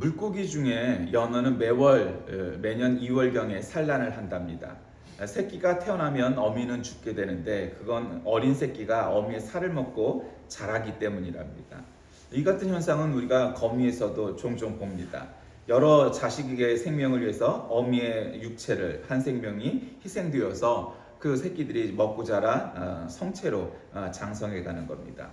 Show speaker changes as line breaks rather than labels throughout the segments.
물고기 중에 연어는 매년 2월경에 산란을 한답니다. 새끼가 태어나면 어미는 죽게 되는데 그건 어린 새끼가 어미의 살을 먹고 자라기 때문이랍니다. 이 같은 현상은 우리가 거미에서도 종종 봅니다. 여러 자식의 생명을 위해서 어미의 육체를 한 생명이 희생되어서 그 새끼들이 먹고 자라 성체로 장성해 가는 겁니다.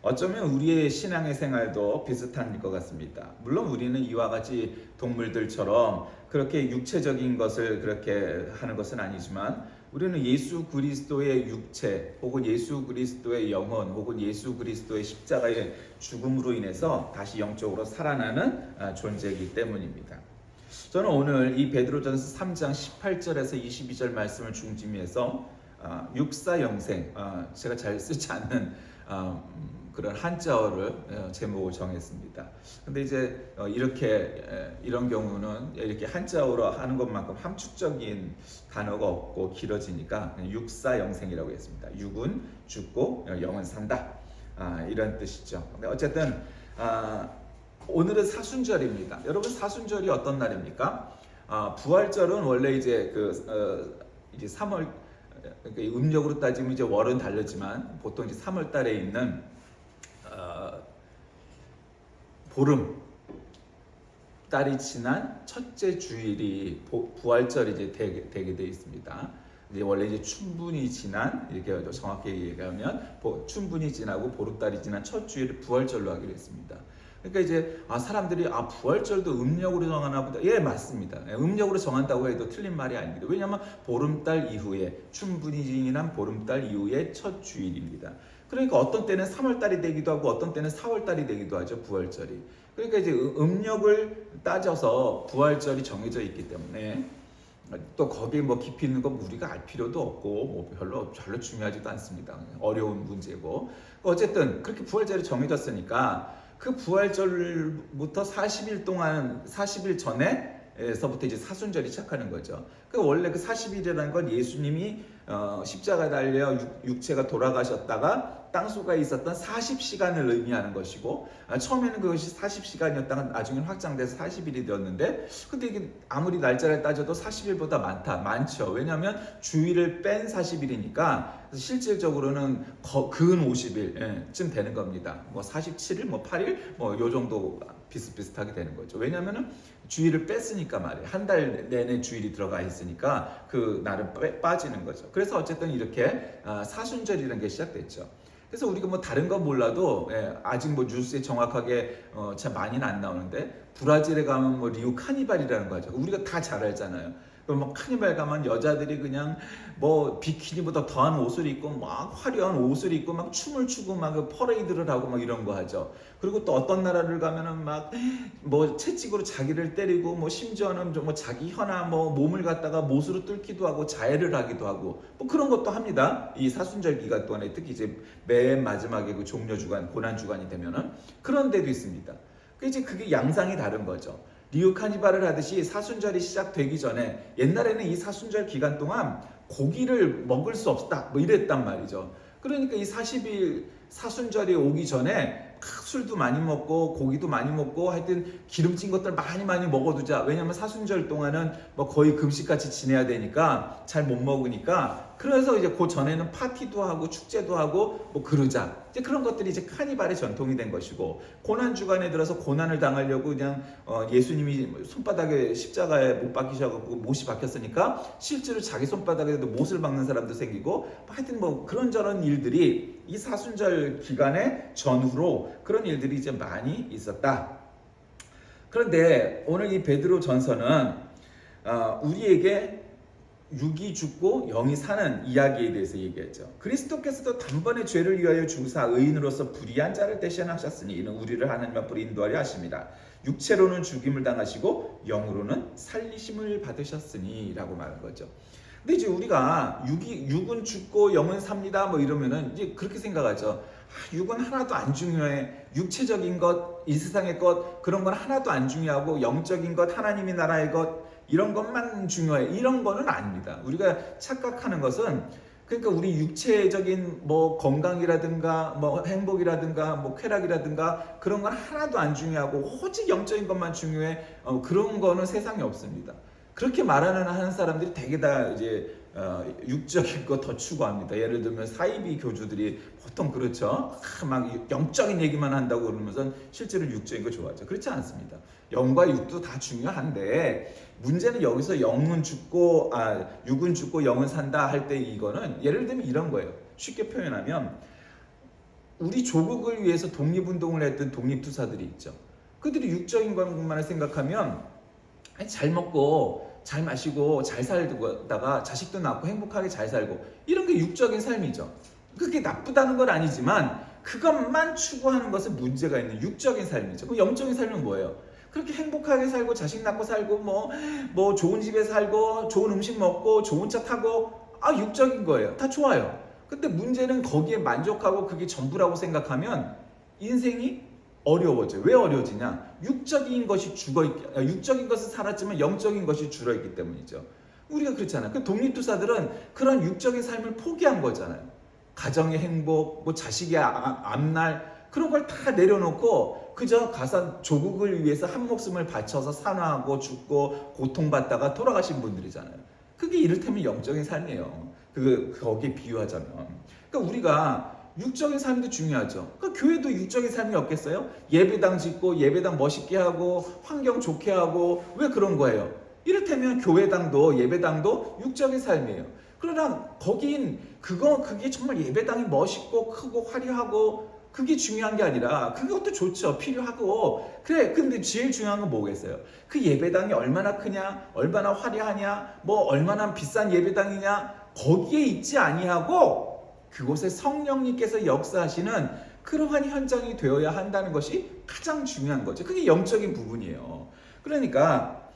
어쩌면 우리의 신앙의 생활도 비슷한 것 같습니다. 물론 우리는 이와 같이 동물들처럼 그렇게 육체적인 것을 그렇게 하는 것은 아니지만 우리는 예수 그리스도의 육체 혹은 예수 그리스도의 영혼 혹은 예수 그리스도의 십자가의 죽음으로 인해서 다시 영적으로 살아나는 존재이기 때문입니다. 저는 오늘 이 베드로전서 3장 18절에서 22절 말씀을 중심해서 육사영생, 제가 잘 쓰지 않는 그런 한자어를 제목을 정했습니다. 근데 이제 이런 경우는 이렇게 한자어로 하는 것만큼 함축적인 단어가 없고 길어지니까 육사영생이라고 했습니다. 육은 죽고 영은 산다. 이런 뜻이죠. 근데 어쨌든 오늘은 사순절입니다. 여러분, 사순절이 어떤 날입니까? 부활절은 원래 이제 이제 3월, 그러니까 음력으로 따지면 이제 월은 다르지만 보통 이제 3월 달에 있는 보름 달이 지난 첫째 주일이 부활절이 이제 되게 되어 있습니다. 이제 원래 이제 춘분이 지난, 이렇게 정확히 얘기하면 춘분이 지나고 보름달이 지난 첫 주일을 부활절로 하기로 했습니다. 그러니까 이제 사람들이 부활절도 음력으로 정하나 보다. 예, 맞습니다. 음력으로 정한다고 해도 틀린 말이 아닙니다. 왜냐하면 보름달 이후에, 춘분이 지난 보름달 이후에 첫 주일입니다. 그러니까 어떤 때는 3월달이 되기도 하고 어떤 때는 4월달이 되기도 하죠, 부활절이. 그러니까 이제 음력을 따져서 부활절이 정해져 있기 때문에 또 거기에 뭐 깊이 있는 건 우리가 알 필요도 없고 뭐 별로 중요하지도 않습니다. 어려운 문제고. 어쨌든 그렇게 부활절이 정해졌으니까 그 부활절부터 40일 동안, 40일 전에서부터 이제 사순절이 시작하는 거죠. 원래 그 40일이라는 건 예수님이 십자가에 달려 육체가 돌아가셨다가 땅속에 있었던 40시간을 의미하는 것이고, 처음에는 그것이 40시간이었다가 나중에 확장돼서 40일이 되었는데, 근데 이게 아무리 날짜를 따져도 40일보다 많죠. 왜냐하면 주일을 뺀 40일이니까 실질적으로는 근 50일쯤 되는 겁니다. 뭐 47일, 뭐 8일, 뭐 요 정도 비슷비슷하게 되는 거죠. 왜냐하면 주일을 뺐으니까 말이에요. 한 달 내내 주일이 들어가 있으니까 그 날은 빠지는 거죠. 그래서 어쨌든 이렇게 사순절이라는 게 시작됐죠. 그래서 우리가 뭐 다른 건 몰라도 아직 뭐 뉴스에 정확하게 참 많이는 안 나오는데, 브라질에 가면 뭐 리우 카니발이라는 거 하죠. 우리가 다 잘 알잖아요. 그럼 뭐 카니발 가면 여자들이 그냥 뭐 비키니보다 더한 옷을 입고 막 화려한 옷을 입고 막 춤을 추고 막 퍼레이드를 하고 막 이런 거 하죠. 그리고 또 어떤 나라를 가면은 막 뭐 채찍으로 자기를 때리고 뭐 심지어는 뭐 자기 혀나 뭐 몸을 갖다가 못으로 뚫기도 하고 자해를 하기도 하고 뭐 그런 것도 합니다. 이 사순절 기간 동안에 특히 이제 맨 마지막에 그 종려 주간, 고난 주간이 되면은 그런 데도 있습니다. 이제 그게 양상이 다른 거죠. 리우 카니발을 하듯이 사순절이 시작되기 전에 옛날에는 이 사순절 기간 동안 고기를 먹을 수 없다 뭐 이랬단 말이죠. 그러니까 이 40일 사순절이 오기 전에 술도 많이 먹고 고기도 많이 먹고 하여튼 기름진 것들 많이 먹어두자. 왜냐면 사순절 동안은 뭐 거의 금식같이 지내야 되니까 잘 못 먹으니까, 그래서 이제 그 전에는 파티도 하고 축제도 하고 뭐 그러자. 이제 그런 것들이 이제 카니발의 전통이 된 것이고, 고난 주간에 들어서 고난을 당하려고 그냥 예수님이 손바닥에 십자가에 못 박히셔갖고 못이 박혔으니까 실제로 자기 손바닥에도 못을 박는 사람도 생기고, 하여튼 뭐 그런저런 일들이 이 사순절 기간의 전후로 그런 일들이 이제 많이 있었다. 그런데 오늘 이 베드로 전서는 우리에게 육이 죽고 영이 사는 이야기에 대해서 얘기했죠. 그리스도께서도 단번에 죄를 위하여 죽으사 의인으로서 불의한 자를 대신하셨으니 이는 우리를 하나님 앞으로 인도하려 하십니다. 육체로는 죽임을 당하시고 영으로는 살리심을 받으셨으니 라고 말한 거죠. 근데 이제 우리가 육은 죽고 영은 삽니다 뭐 이러면은 이제 그렇게 생각하죠. 육은 하나도 안 중요해. 육체적인 것, 이 세상의 것, 그런 건 하나도 안 중요하고 영적인 것, 하나님의 나라의 것, 이런 것만 중요해. 이런 거는 아닙니다. 우리가 착각하는 것은 그러니까 우리 육체적인 뭐 건강이라든가 뭐 행복이라든가 뭐 쾌락이라든가 그런 건 하나도 안 중요하고 오직 영적인 것만 중요해. 그런 거는 세상에 없습니다. 그렇게 하는 사람들이 되게 다 이제 육적인 거 더 추구합니다. 예를 들면 사이비 교주들이 보통 그렇죠. 막 영적인 얘기만 한다고 그러면서 실제로 육적인 거 좋아하죠. 그렇지 않습니다. 영과 육도 다 중요한데 문제는 여기서 영은 죽고 육은 죽고 영은 산다 할 때 이거는 예를 들면 이런 거예요. 쉽게 표현하면 우리 조국을 위해서 독립운동을 했던 독립투사들이 있죠. 그들이 육적인 것만을 생각하면 잘 먹고 잘 마시고 잘 살다가 자식도 낳고 행복하게 잘 살고 이런 게 육적인 삶이죠. 그게 나쁘다는 건 아니지만 그것만 추구하는 것은 문제가 있는 육적인 삶이죠. 그럼 영적인 삶은 뭐예요? 그렇게 행복하게 살고 자식 낳고 살고 뭐 좋은 집에 살고 좋은 음식 먹고 좋은 차 타고 육적인 거예요. 다 좋아요. 근데 문제는 거기에 만족하고 그게 전부라고 생각하면 인생이 어려워져. 왜 어려워지냐? 육적인 것은 살았지만 영적인 것이 줄어있기 때문이죠. 우리가 그렇잖아요. 그 독립투사들은 그런 육적인 삶을 포기한 거잖아요. 가정의 행복, 뭐 자식의 앞날 그런 걸 다 내려놓고 그저 가서 조국을 위해서 한 목숨을 바쳐서 산화하고 죽고 고통받다가 돌아가신 분들이잖아요. 그게 이를테면 영적인 삶이에요. 거기에 비유하자면. 그러니까 우리가 육적인 삶도 중요하죠. 그러니까 교회도 육적인 삶이 없겠어요? 예배당 짓고 예배당 멋있게 하고 환경 좋게 하고 왜 그런 거예요? 이를테면 교회당도 예배당도 육적인 삶이에요. 그러나 그게 정말 예배당이 멋있고 크고 화려하고 그게 중요한 게 아니라 그것도 좋죠. 필요하고 그래. 근데 제일 중요한 건 뭐겠어요? 그 예배당이 얼마나 크냐, 얼마나 화려하냐, 뭐 얼마나 비싼 예배당이냐 거기에 있지 아니하고 그곳에 성령님께서 역사하시는 그러한 현장이 되어야 한다는 것이 가장 중요한 거죠. 그게 영적인 부분이에요. 그러니까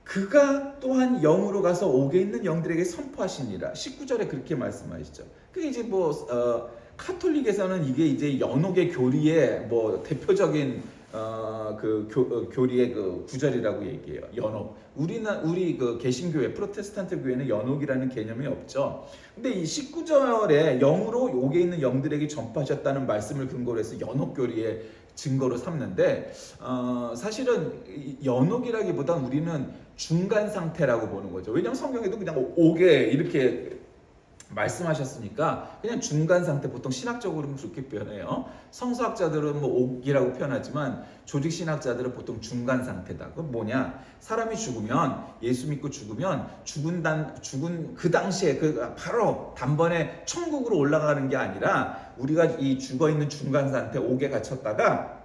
그가 또한 영으로 가서 옥에 있는 영들에게 선포하시니라. 19절에 그렇게 말씀하시죠. 그게 이제 카톨릭에서는 이게 이제 연옥의 교리의 대표적인 교리의 구절이라고 얘기해요. 연옥. 우리 개신교회, 프로테스탄트 교회는 연옥이라는 개념이 없죠. 근데 이 19절에 영으로 옥에 있는 영들에게 전파하셨다는 말씀을 근거로 해서 연옥 교리의 증거로 삼는데 사실은 연옥이라기보단 우리는 중간 상태라고 보는 거죠. 왜냐하면 성경에도 그냥 옥에 이렇게 말씀하셨으니까 그냥 중간 상태, 보통 신학적으로는 그렇게 표현해요. 성서학자들은 옥이라고 표현하지만 조직 신학자들은 보통 중간 상태다. 그건 뭐냐? 사람이 죽으면, 예수 믿고 죽으면 죽은 그 당시에 바로 단번에 천국으로 올라가는 게 아니라 우리가 이 죽어 있는 중간 상태 옥에 갇혔다가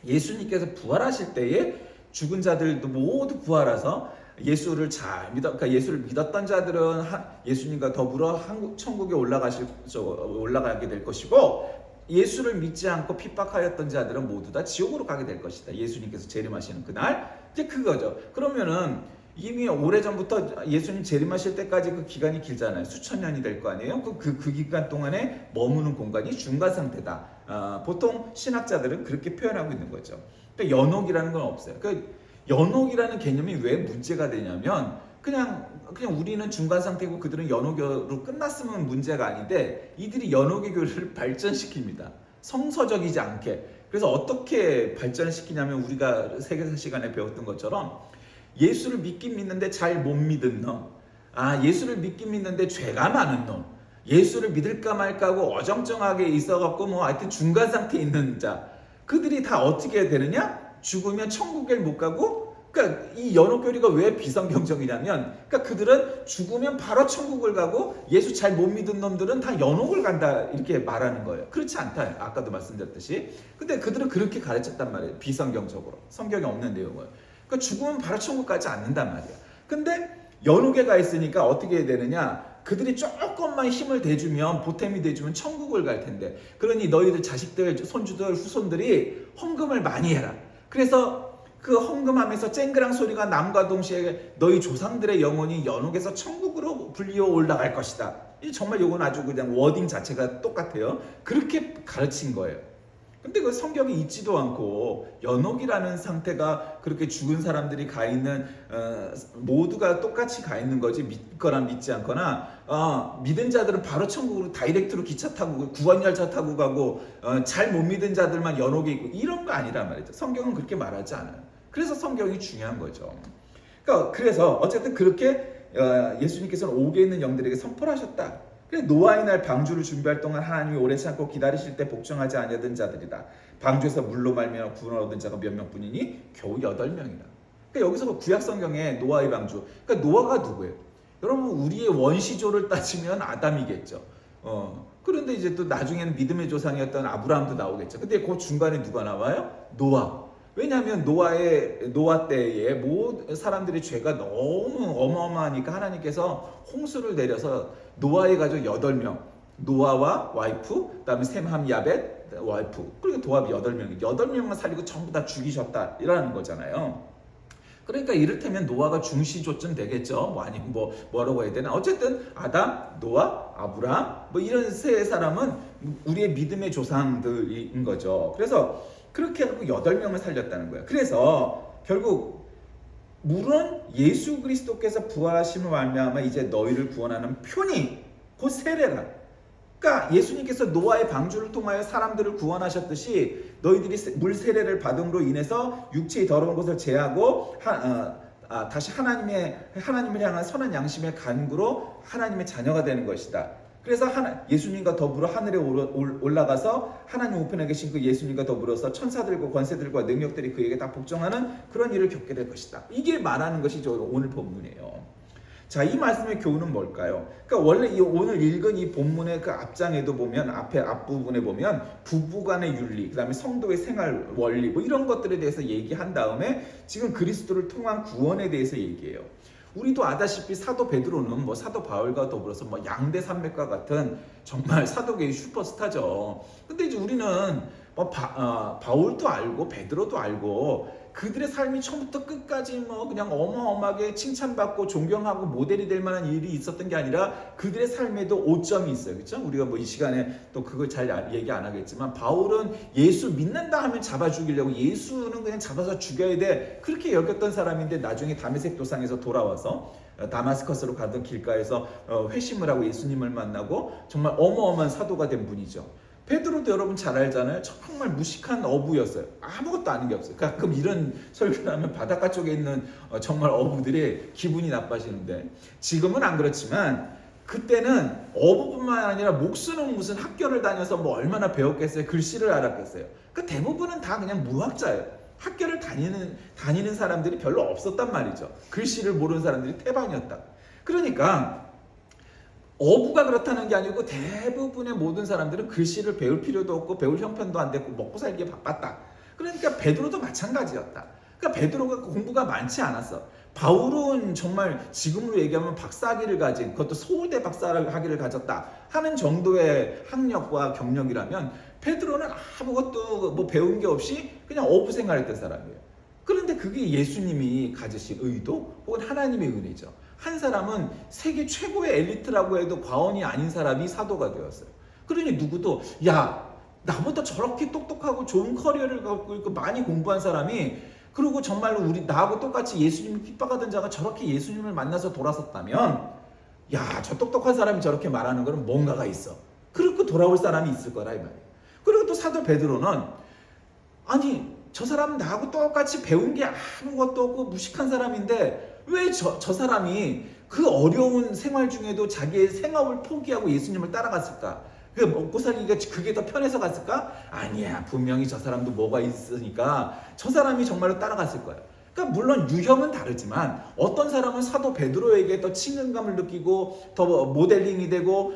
예수님께서 부활하실 때에 죽은 자들도 모두 부활해서 예수를 그러니까 예수를 믿었던 자들은 예수님과 더불어 천국에 올라가게 될 것이고, 예수를 믿지 않고 핍박하였던 자들은 모두 다 지옥으로 가게 될 것이다. 예수님께서 재림하시는 그날. 이제 그거죠. 그러면은 이미 오래전부터 예수님 재림하실 때까지 그 기간이 길잖아요. 수천 년이 될 거 아니에요. 그 기간 동안에 머무는 공간이 중간 상태다. 보통 신학자들은 그렇게 표현하고 있는 거죠. 그러니까 연옥이라는 건 없어요. 연옥이라는 개념이 왜 문제가 되냐면 그냥 우리는 중간 상태고 그들은 연옥으로 끝났으면 문제가 아닌데 이들이 연옥의 교리를 발전시킵니다. 성서적이지 않게. 그래서 어떻게 발전시키냐면 우리가 세계사 시간에 배웠던 것처럼 예수를 믿긴 믿는데 잘 못 믿은 놈, 예수를 믿긴 믿는데 죄가 많은 놈, 예수를 믿을까 말까 하고 어정쩡하게 있어갖고 하여튼 중간 상태에 있는 자, 그들이 다 어떻게 되느냐? 죽으면 천국에 못 가고, 그러니까 이 연옥교리가 왜 비성경적이냐면, 그러니까 그들은 죽으면 바로 천국을 가고 예수 잘 못 믿은 놈들은 다 연옥을 간다 이렇게 말하는 거예요. 그렇지 않다. 아까도 말씀드렸듯이. 근데 그들은 그렇게 가르쳤단 말이에요. 비성경적으로. 성경에 없는 내용을. 그러니까 죽으면 바로 천국 가지 않는단 말이야. 근데 연옥에 가 있으니까 어떻게 되느냐? 그들이 조금만 힘을 대주면, 보탬이 대주면 천국을 갈 텐데, 그러니 너희들 자식들, 손주들, 후손들이 헌금을 많이 해라. 그래서 그 헌금하면서 쨍그랑 소리가 남과 동시에 너희 조상들의 영혼이 연옥에서 천국으로 불리어 올라갈 것이다. 정말 이건 아주 그냥 워딩 자체가 똑같아요. 그렇게 가르친 거예요. 근데 그 성경에 있지도 않고 연옥이라는 상태가 그렇게 죽은 사람들이 가 있는 모두가 똑같이 가 있는 거지 믿거나 믿지 않거나 믿은 자들은 바로 천국으로 다이렉트로 기차 타고 구원열차 타고 가고 잘 못 믿은 자들만 연옥에 있고 이런 거 아니란 말이죠. 성경은 그렇게 말하지 않아요. 그래서 성경이 중요한 거죠. 그러니까 그래서 어쨌든 그렇게 예수님께서는 옥에 있는 영들에게 선포를 하셨다. 노아의 날 방주를 준비할 동안 하나님이 오래 참고 기다리실 때 복종하지 아니하던 자들이다. 방주에서 물로 말미암아 구원을 얻은 자가 몇 명뿐이니 겨우 8명이라. 그러니까 여기서 구약 성경에 노아의 방주. 그러니까 노아가 누구예요? 여러분 우리의 원시조를 따지면 아담이겠죠. 그런데 이제 또 나중에는 믿음의 조상이었던 아브라함도 나오겠죠. 근데 그 중간에 누가 나와요? 노아. 왜냐하면 노아 때에 모든 사람들의 죄가 너무 어마어마하니까 하나님께서 홍수를 내려서 노아의 가족 8명, 노아와 와이프, 그다음에 셈, 함, 야벳 와이프, 그리고 도합이 8명만 살리고 전부 다 죽이셨다라는 거잖아요. 그러니까 이를테면 노아가 중시조쯤 되겠죠. 뭐 아니면 뭐라고 해야 되나? 어쨌든 아담, 노아, 아브라함 뭐 이런 세 사람은 우리의 믿음의 조상들인 거죠. 그래서 그렇게 하고 8명을 살렸다는 거예요. 그래서 결국 물은 예수 그리스도께서 부활하심을 말미암아 이제 너희를 구원하는 표니 곧 세례라. 그러니까 예수님께서 노아의 방주를 통하여 사람들을 구원하셨듯이 너희들이 물 세례를 받음으로 인해서 육체의 더러운 것을 제하고 다시 하나님을 향한 선한 양심의 간구로 하나님의 자녀가 되는 것이다. 그래서 예수님과 더불어 하늘에 올라가서 하나님 우편에 계신 그 예수님과 더불어서 천사들과 권세들과 능력들이 그에게 다 복종하는 그런 일을 겪게 될 것이다. 이게 말하는 것이 오늘 본문이에요. 자, 이 말씀의 교훈은 뭘까요? 그러니까 원래 오늘 읽은 이 본문의 그 앞장에도 보면 앞부분에 보면 부부간의 윤리, 그다음에 성도의 생활 원리 뭐 이런 것들에 대해서 얘기한 다음에 지금 그리스도를 통한 구원에 대해서 얘기해요. 우리도 아다시피 사도 베드로는 뭐 사도 바울과 더불어서 뭐 양대 산맥과 같은 정말 사도계의 슈퍼스타죠. 근데 이제 우리는 뭐 바울도 알고 베드로도 알고 그들의 삶이 처음부터 끝까지 뭐 그냥 어마어마하게 칭찬받고 존경하고 모델이 될 만한 일이 있었던 게 아니라 그들의 삶에도 오점이 있어요. 그렇죠? 우리가 뭐 이 시간에 또 그걸 잘 얘기 안 하겠지만 바울은 예수 믿는다 하면 잡아 죽이려고 예수는 그냥 잡아서 죽여야 돼 그렇게 여겼던 사람인데 나중에 다메섹 도상에서 돌아와서 다마스커스로 가던 길가에서 회심을 하고 예수님을 만나고 정말 어마어마한 사도가 된 분이죠. 베드로도 여러분 잘 알잖아요. 정말 무식한 어부였어요. 아무것도 아는 게 없어요. 가끔 이런 설교를 하면 바닷가 쪽에 있는 정말 어부들이 기분이 나빠지는데 지금은 안 그렇지만 그때는 어부뿐만 아니라 목수는 무슨 학교를 다녀서 뭐 얼마나 배웠겠어요. 글씨를 알았겠어요. 그 대부분은 다 그냥 무학자예요. 학교를 다니는 사람들이 별로 없었단 말이죠. 글씨를 모르는 사람들이 태반이었다. 그러니까 어부가 그렇다는 게 아니고 대부분의 모든 사람들은 글씨를 배울 필요도 없고 배울 형편도 안 됐고 먹고 살기에 바빴다. 그러니까 베드로도 마찬가지였다. 그러니까 베드로가 공부가 많지 않았어. 바울은 정말 지금으로 얘기하면 박사학위를 가진 그것도 서울대 박사학위를 가졌다 하는 정도의 학력과 경력이라면 베드로는 아무것도 뭐 배운 게 없이 그냥 어부 생활했던 사람이에요. 그런데 그게 예수님이 가지신 의도 혹은 하나님의 은혜죠. 한 사람은 세계 최고의 엘리트라고 해도 과언이 아닌 사람이 사도가 되었어요. 그러니 누구도 야 나보다 저렇게 똑똑하고 좋은 커리어를 갖고 있고 많이 공부한 사람이 그리고 정말로 나하고 똑같이 예수님을 핍박하던 자가 저렇게 예수님을 만나서 돌아섰다면 야 저 똑똑한 사람이 저렇게 말하는 거는 뭔가가 있어. 그리고 돌아올 사람이 있을 거라 이 말이에요. 그리고 또 사도 베드로는 아니 저 사람은 나하고 똑같이 배운 게 아무것도 없고 무식한 사람인데 왜 저 사람이 그 어려운 생활 중에도 자기의 생업을 포기하고 예수님을 따라갔을까? 그 먹고 살기가 그게 더 편해서 갔을까? 아니야. 분명히 저 사람도 뭐가 있으니까 저 사람이 정말로 따라갔을 거야. 그러니까 물론 유형은 다르지만 어떤 사람은 사도 베드로에게 더 친근감을 느끼고 더 모델링이 되고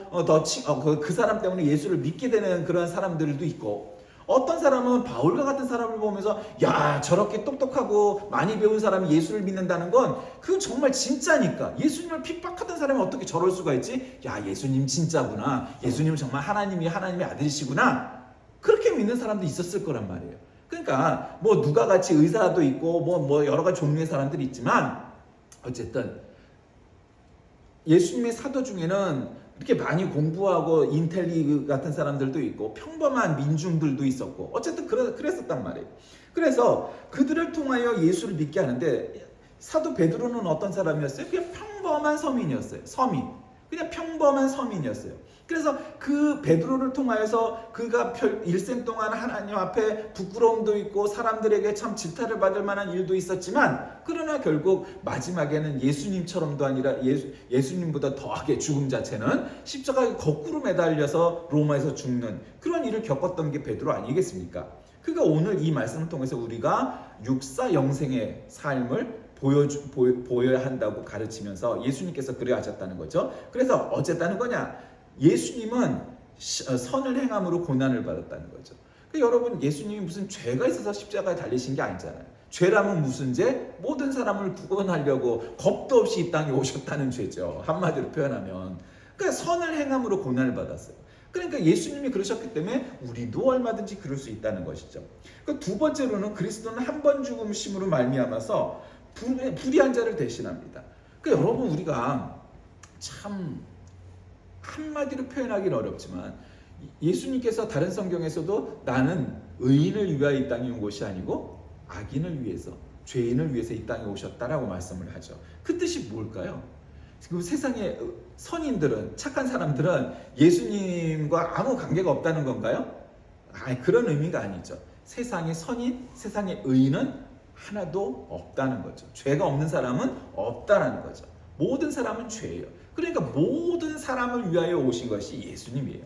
그 사람 때문에 예수를 믿게 되는 그런 사람들도 있고 어떤 사람은 바울과 같은 사람을 보면서 야 저렇게 똑똑하고 많이 배운 사람이 예수를 믿는다는 건 그건 정말 진짜니까 예수님을 핍박하던 사람이 어떻게 저럴 수가 있지? 야 예수님 진짜구나. 예수님은 정말 하나님의 아들이시구나. 그렇게 믿는 사람도 있었을 거란 말이에요. 그러니까 뭐 누가 같이 의사도 있고 뭐 여러 가지 종류의 사람들이 있지만 어쨌든 예수님의 사도 중에는 이렇게 많이 공부하고 인텔리 같은 사람들도 있고 평범한 민중들도 있었고 어쨌든 그랬었단 말이에요. 그래서 그들을 통하여 예수를 믿게 하는데 사도 베드로는 어떤 사람이었어요? 그냥 평범한 서민이었어요. 서민. 그냥 평범한 서민이었어요. 그래서 그 베드로를 통하여서 그가 일생 동안 하나님 앞에 부끄러움도 있고 사람들에게 참 질타를 받을 만한 일도 있었지만 그러나 결국 마지막에는 예수님처럼도 아니라 예수님보다 더하게 죽음 자체는 십자가에 거꾸로 매달려서 로마에서 죽는 그런 일을 겪었던 게 베드로 아니겠습니까? 그러니까 오늘 이 말씀을 통해서 우리가 육사 영생의 삶을 보여야 한다고 가르치면서 예수님께서 그래 하셨다는 거죠. 그래서 어쨌다는 거냐? 예수님은 선을 행함으로 고난을 받았다는 거죠. 그러니까 여러분 예수님이 무슨 죄가 있어서 십자가에 달리신 게 아니잖아요. 죄라면 무슨 죄? 모든 사람을 구원하려고 겁도 없이 이 땅에 오셨다는 죄죠. 한마디로 표현하면. 그러니까 선을 행함으로 고난을 받았어요. 그러니까 예수님이 그러셨기 때문에 우리도 얼마든지 그럴 수 있다는 것이죠. 그러니까 두 번째로는 그리스도는 한 번 죽으심으로 말미암아서 불의한 자를 대신합니다. 그러니까 여러분 우리가 참 한마디로 표현하기는 어렵지만 예수님께서 다른 성경에서도 나는 의인을 위하여 이 땅에 온 것이 아니고 악인을 위해서 죄인을 위해서 이 땅에 오셨다라고 말씀을 하죠. 그 뜻이 뭘까요? 지금 세상의 선인들은 착한 사람들은 예수님과 아무 관계가 없다는 건가요? 아니 그런 의미가 아니죠. 세상의 선인, 세상의 의인은 하나도 없다는 거죠. 죄가 없는 사람은 없다라는 거죠. 모든 사람은 죄예요. 그러니까 모든 사람을 위하여 오신 것이 예수님이에요.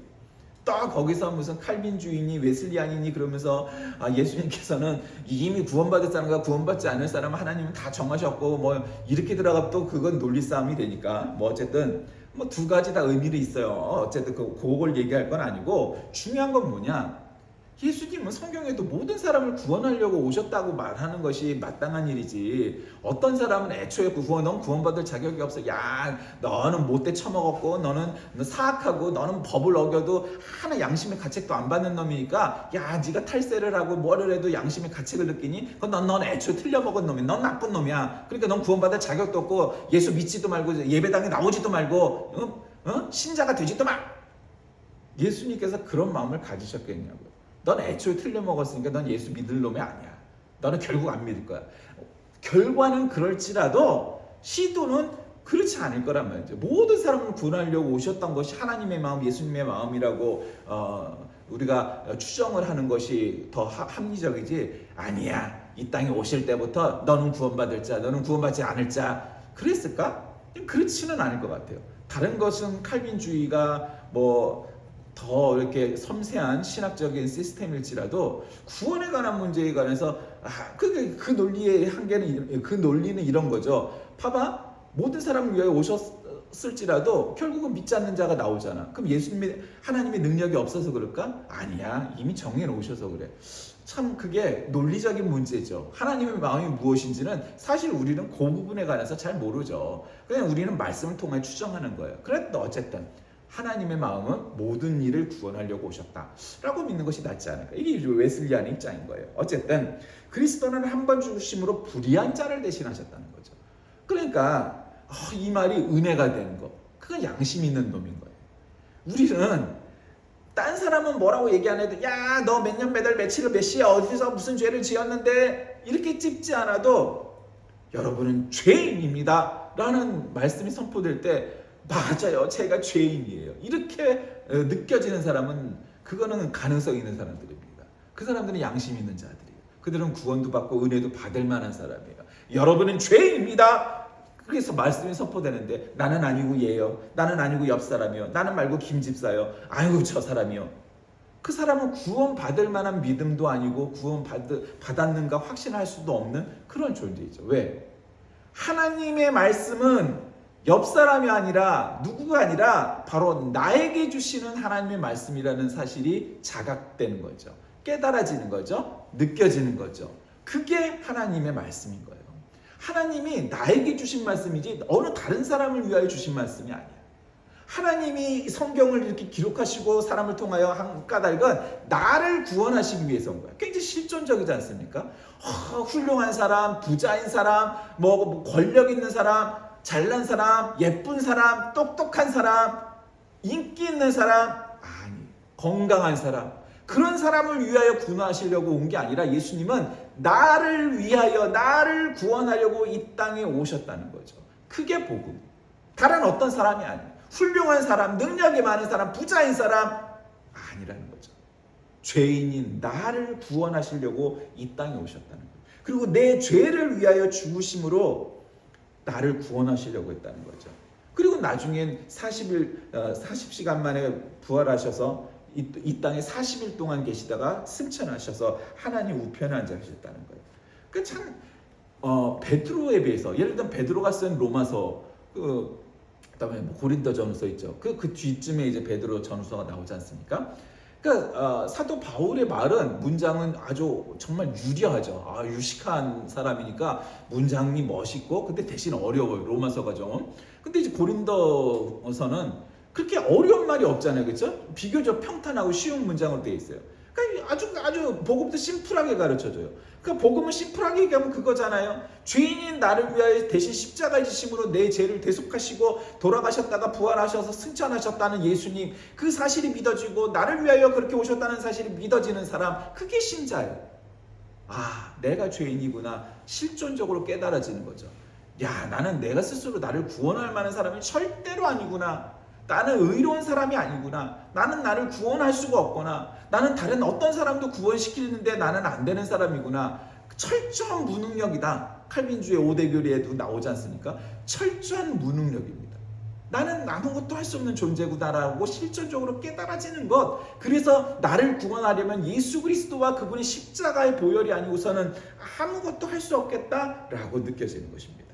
또 거기서 무슨 칼빈주의니 웨슬리안이니 그러면서 예수님께서는 이미 구원받을 사람과 구원받지 않을 사람 하나님은 다 정하셨고 뭐 이렇게 들어가면 또 그건 논리 싸움이 되니까 뭐 어쨌든 뭐 두 가지 다 의미를 있어요. 어쨌든 그걸 얘기할 건 아니고 중요한 건 뭐냐? 예수님은 성경에도 모든 사람을 구원하려고 오셨다고 말하는 것이 마땅한 일이지 어떤 사람은 애초에 넌 구원받을 자격이 없어. 야 너는 못돼 처먹었고 너는 사악하고 너는 법을 어겨도 하나 양심의 가책도 안 받는 놈이니까 야 네가 탈세를 하고 뭐를 해도 양심의 가책을 느끼니 넌 애초에 틀려먹은 놈이야. 넌 나쁜 놈이야. 그러니까 넌 구원받을 자격도 없고 예수 믿지도 말고 예배당에 나오지도 말고 신자가 되지도 마. 예수님께서 그런 마음을 가지셨겠냐고요. 넌 애초에 틀려먹었으니까 넌 예수 믿을 놈이 아니야. 너는 결국 안 믿을 거야. 결과는 그럴지라도 시도는 그렇지 않을 거란 말이죠. 모든 사람을 구원하려고 오셨던 것이 하나님의 마음, 예수님의 마음이라고 우리가 추정을 하는 것이 더 합리적이지 아니야. 이 땅에 오실 때부터 너는 구원받을 자, 너는 구원받지 않을 자 그랬을까? 그렇지는 않을 것 같아요. 다른 것은 칼빈주의가 더 이렇게 섬세한 신학적인 시스템일지라도 구원에 관한 문제에 관해서 그 논리의 한계는 그 논리는 이런 거죠. 봐봐 모든 사람을 위하여 오셨을지라도 결국은 믿지 않는 자가 나오잖아. 그럼 예수님의 하나님의 능력이 없어서 그럴까? 아니야. 이미 정해 놓으셔서 그래. 참 그게 논리적인 문제죠. 하나님의 마음이 무엇인지는 사실 우리는 그 부분에 관해서 잘 모르죠. 그냥 우리는 말씀을 통해 추정하는 거예요. 그래도 어쨌든 하나님의 마음은 모든 일을 구원하려고 오셨다라고 믿는 것이 낫지 않을까. 이게 웨슬리안의 입장인 거예요. 어쨌든 그리스도는 한 번 죽으심으로 불의한 자를 대신하셨다는 거죠. 그러니까 이 말이 은혜가 되는 거. 그건 양심 있는 놈인 거예요. 우리는 딴 사람은 뭐라고 얘기 안 해도 야 너 몇 년 몇 월 며칠 몇 시에 어디서 무슨 죄를 지었는데 이렇게 찝지 않아도 여러분은 죄인입니다 라는 말씀이 선포될 때 맞아요. 제가 죄인이에요. 이렇게 느껴지는 사람은 그거는 가능성 있는 사람들입니다. 그 사람들은 양심 있는 자들이에요. 그들은 구원도 받고 은혜도 받을 만한 사람이에요. 여러분은 죄인입니다. 그래서 말씀이 선포되는데 나는 아니고 얘요. 나는 아니고 옆 사람이요. 나는 말고 김 집사요. 아이고 저 사람이요. 그 사람은 구원 받을 만한 믿음도 아니고 구원 받았는가 확신할 수도 없는 그런 존재이죠. 왜? 하나님의 말씀은 옆 사람이 아니라 누구가 아니라 바로 나에게 주시는 하나님의 말씀이라는 사실이 자각되는 거죠. 깨달아지는 거죠. 느껴지는 거죠. 그게 하나님의 말씀인 거예요. 하나님이 나에게 주신 말씀이지 어느 다른 사람을 위하여 주신 말씀이 아니야. 하나님이 성경을 이렇게 기록하시고 사람을 통하여 한 까닭은 나를 구원하시기 위해서인 거야. 굉장히 실존적이지 않습니까? 훌륭한 사람, 부자인 사람, 권력 있는 사람, 잘난 사람, 예쁜 사람, 똑똑한 사람 인기 있는 사람? 아니. 건강한 사람. 그런 사람을 위하여 구원하시려고 온 게 아니라 예수님은 나를 위하여, 나를 구원하려고 이 땅에 오셨다는 거죠. 그게 복음. 다른 어떤 사람이 아니에요. 훌륭한 사람, 능력이 많은 사람, 부자인 사람 아니라는 거죠. 죄인인 나를 구원하시려고 이 땅에 오셨다는 거예요. 그리고 내 죄를 위하여 죽으심으로 나를 구원하시려고 했다는 거죠. 그리고 나중엔 40시간 만에 부활하셔서 이 땅에 40일 동안 계시다가 승천하셔서 하나님 우편에 앉으셨다는 거예요. 그 참 베드로에 비해서, 예를 들면 베드로가 쓴 로마서, 그다음에 뭐 고린도전서 있죠. 그 뒤쯤에 이제 베드로 전서가 나오지 않습니까? 그러니까 사도 바울의 말은, 문장은 아주 정말 유려하죠. 유식한 사람이니까 문장이 멋있고, 근데 대신 어려워요. 로마서가 좀. 근데 이제 고린도서는 그렇게 어려운 말이 없잖아요, 그렇죠? 비교적 평탄하고 쉬운 문장으로 되어 있어요. 그러니까 아주 복음도 심플하게 가르쳐줘요. 그러니까 복음은 심플하게 얘기하면 그거잖아요. 죄인인 나를 위하여 대신 십자가에 지심으로 내 죄를 대속하시고 돌아가셨다가 부활하셔서 승천하셨다는 예수님, 그 사실이 믿어지고 나를 위하여 그렇게 오셨다는 사실이 믿어지는 사람, 그게 신자예요. 내가 죄인이구나, 실존적으로 깨달아지는 거죠. 나는 내가 스스로 나를 구원할 만한 사람이 절대로 아니구나. 나는 의로운 사람이 아니구나. 나는 나를 구원할 수가 없구나. 나는 다른 어떤 사람도 구원시키는데 나는 안 되는 사람이구나. 철저한 무능력이다. 칼빈주의 5대 교리에도 나오지 않습니까? 철저한 무능력입니다. 나는 아무것도 할 수 없는 존재구나라고 실존적으로 깨달아지는 것. 그래서 나를 구원하려면 예수 그리스도와 그분의 십자가의 보혈이 아니고서는 아무것도 할 수 없겠다라고 느껴지는 것입니다.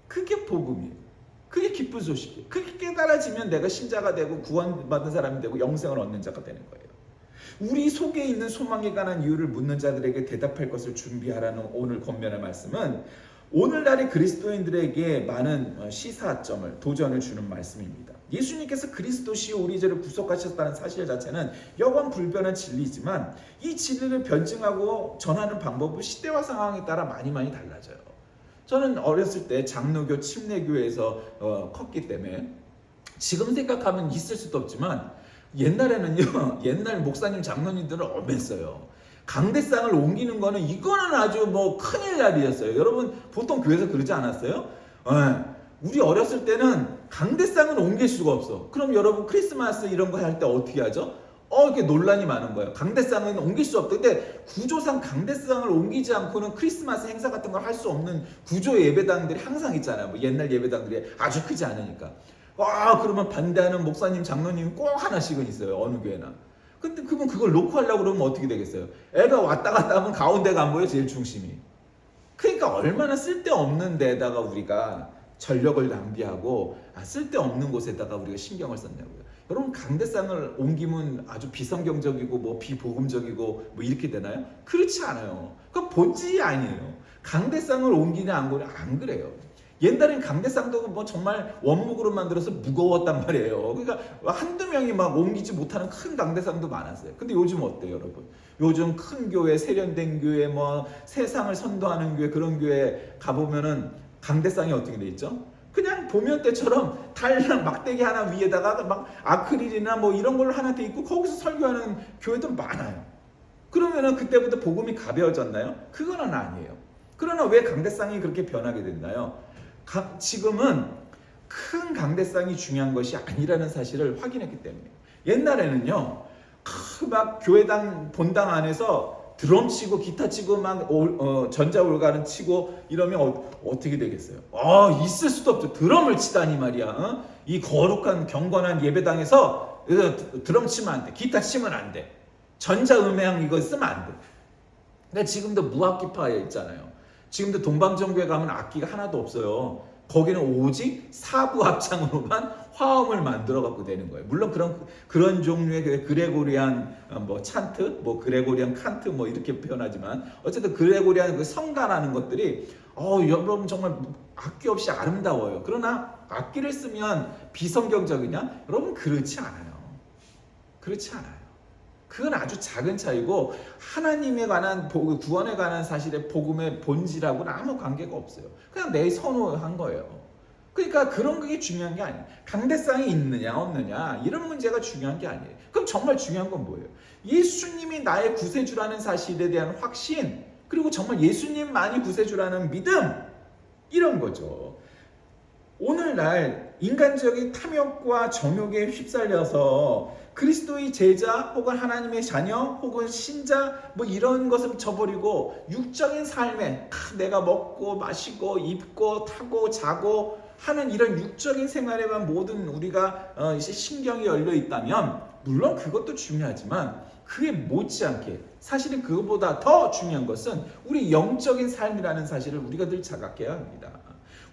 그게 복음이에요. 그게 기쁜 소식이에요. 그게 깨달아지면 내가 신자가 되고 구원받은 사람이 되고 영생을 얻는 자가 되는 거예요. 우리 속에 있는 소망에 관한 이유를 묻는 자들에게 대답할 것을 준비하라는 오늘 권면의 말씀은 오늘날의 그리스도인들에게 많은 시사점을, 도전을 주는 말씀입니다. 예수님께서 그리스도시요 우리 죄를 구속하셨다는 사실 자체는 여간 불변한 진리지만 이 진리를 변증하고 전하는 방법은 시대와 상황에 따라 많이 달라져요. 저는 어렸을 때 장로교, 침례교회에서 컸기 때문에 지금 생각하면 있을 수도 없지만 옛날에는요, 옛날 목사님, 장로님들은 엄했어요. 강대상을 옮기는 거는 이거는 아주 뭐 큰일 날이었어요. 여러분 보통 교회에서 그러지 않았어요? 우리 어렸을 때는 강대상을 옮길 수가 없어. 그럼 여러분 크리스마스 이런 거 할 때 어떻게 하죠? 이렇게 논란이 많은 거예요. 강대상은 옮길 수 없다. 근데 구조상 강대상을 옮기지 않고는 크리스마스 행사 같은 걸 할 수 없는 구조 예배당들이 항상 있잖아요. 뭐 옛날 예배당들이 아주 크지 않으니까. 그러면 반대하는 목사님, 장로님이 꼭 하나씩은 있어요. 어느 교회나. 근데 그분 그걸 놓고 하려고 그러면 어떻게 되겠어요? 애가 왔다 갔다 하면 가운데가 안 보여, 제일 중심이. 그러니까 얼마나 쓸데없는 데다가 우리가 전력을 낭비하고 쓸데없는 곳에다가 우리가 신경을 썼냐고요. 여러분 강대상을 옮기면 아주 비성경적이고 뭐 비복음적이고 뭐 이렇게 되나요? 그렇지 않아요. 그건 본질이 아니에요. 강대상을 옮기냐 안 그래요. 옛날엔 강대상도 뭐 정말 원목으로 만들어서 무거웠단 말이에요. 그러니까 한두 명이 막 옮기지 못하는 큰 강대상도 많았어요. 근데 요즘 어때요, 여러분? 요즘 큰 교회, 세련된 교회, 뭐 세상을 선도하는 교회, 그런 교회 가보면은 강대상이 어떻게 돼 있죠? 그냥 보면 때처럼 달랑 막대기 하나 위에다가 막 아크릴이나 뭐 이런 걸로 하나 돼 있고 거기서 설교하는 교회도 많아요. 그러면은 그때부터 복음이 가벼워졌나요? 그건 아니에요. 그러나 왜 강대상이 그렇게 변하게 됐나요? 지금은 큰 강대상이 중요한 것이 아니라는 사실을 확인했기 때문에. 옛날에는요, 막 교회당 본당 안에서 드럼 치고 기타 치고 막 전자올가는 치고 이러면 어떻게 되겠어요? 있을 수도 없죠. 드럼을 치다니 말이야. 이 거룩한 경건한 예배당에서 드럼 치면 안 돼. 기타 치면 안 돼. 전자음향 이거 쓰면 안 돼. 근데 지금도 무악기파에 있잖아요. 지금도 동방정교회 가면 악기가 하나도 없어요. 거기는 오직 사부 합창으로만 화음을 만들어 갖고 되는 거예요. 물론 그런 종류의 그레고리안 뭐 찬트, 뭐 그레고리안 칸트 뭐 이렇게 표현하지만 어쨌든 그레고리안 그 성가라는 것들이 여러분 정말 악기 없이 아름다워요. 그러나 악기를 쓰면 비성경적이냐? 여러분 그렇지 않아요. 그렇지 않아요. 그건 아주 작은 차이고 하나님에 관한 구원에 관한 사실의 복음의 본질하고는 아무 관계가 없어요. 그냥 내 선호한 거예요. 그러니까 그런 게 중요한 게 아니에요. 강대상이 있느냐 없느냐 이런 문제가 중요한 게 아니에요. 그럼 정말 중요한 건 뭐예요? 예수님이 나의 구세주라는 사실에 대한 확신, 그리고 정말 예수님만이 구세주라는 믿음, 이런 거죠. 오늘날 인간적인 탐욕과 정욕에 휩쓸려서 그리스도의 제자 혹은 하나님의 자녀 혹은 신자 뭐 이런 것을 저버리고 육적인 삶에 내가 먹고 마시고 입고 타고 자고 하는 이런 육적인 생활에만 모든 우리가 이제 신경이 열려 있다면, 물론 그것도 중요하지만 그에 못지않게 사실은 그것보다 더 중요한 것은 우리 영적인 삶이라는 사실을 우리가 늘 자각해야 합니다.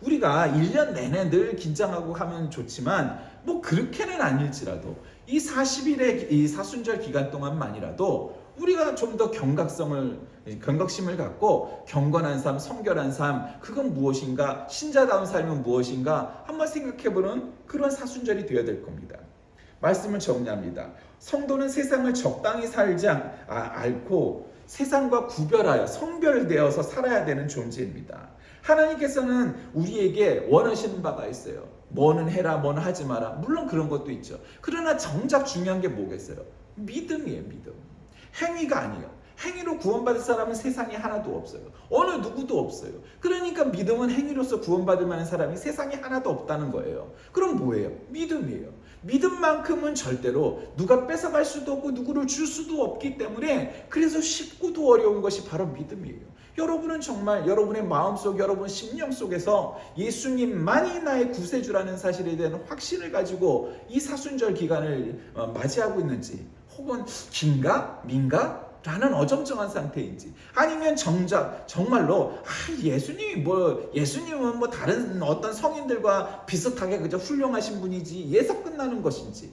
우리가 1년 내내 늘 긴장하고 하면 좋지만 뭐 그렇게는 아닐지라도 이 40일의 이 사순절 기간 동안만이라도 우리가 좀 더 경각심을 갖고 경건한 삶, 성결한 삶, 그건 무엇인가, 신자다운 삶은 무엇인가 한번 생각해보는 그런 사순절이 되어야 될 겁니다. 말씀을 정리합니다. 성도는 세상을 적당히 살지 않고 세상과 구별하여 성별되어서 살아야 되는 존재입니다. 하나님께서는 우리에게 원하시는 바가 있어요. 뭐는 해라, 뭐는 하지 마라. 물론 그런 것도 있죠. 그러나 정작 중요한 게 뭐겠어요? 믿음이에요, 믿음. 행위가 아니에요. 행위로 구원받을 사람은 세상에 하나도 없어요. 어느 누구도 없어요. 그러니까 믿음은 행위로서 구원받을 만한 사람이 세상에 하나도 없다는 거예요. 그럼 뭐예요? 믿음이에요. 믿음만큼은 절대로 누가 뺏어갈 수도 없고 누구를 줄 수도 없기 때문에, 그래서 쉽고도 어려운 것이 바로 믿음이에요. 여러분은 정말 여러분의 마음속, 여러분 심령 속에서 예수님만이 나의 구세주라는 사실에 대한 확신을 가지고 이 사순절 기간을 맞이하고 있는지, 혹은 긴가 민가 라는 어정쩡한 상태인지, 아니면 정말로 예수님은 뭐 다른 어떤 성인들과 비슷하게 그저 훌륭하신 분이지 예서 끝나는 것인지,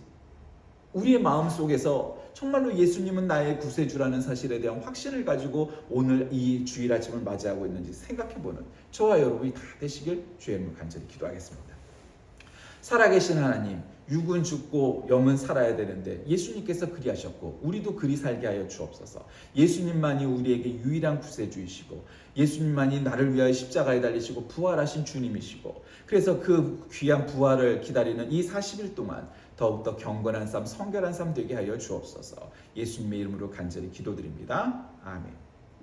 우리의 마음속에서 정말로 예수님은 나의 구세주라는 사실에 대한 확신을 가지고 오늘 이 주일 아침을 맞이하고 있는지 생각해보는 저와 여러분이 다 되시길 주의 이름으로 간절히 기도하겠습니다. 살아계신 하나님, 육은 죽고 영은 살아야 되는데 예수님께서 그리 하셨고 우리도 그리 살게 하여 주옵소서. 예수님만이 우리에게 유일한 구세주이시고 예수님만이 나를 위하여 십자가에 달리시고 부활하신 주님이시고, 그래서 그 귀한 부활을 기다리는 이 40일 동안 더욱더 경건한 삶, 성결한 삶 되게 하여 주옵소서. 예수님의 이름으로 간절히 기도드립니다. 아멘.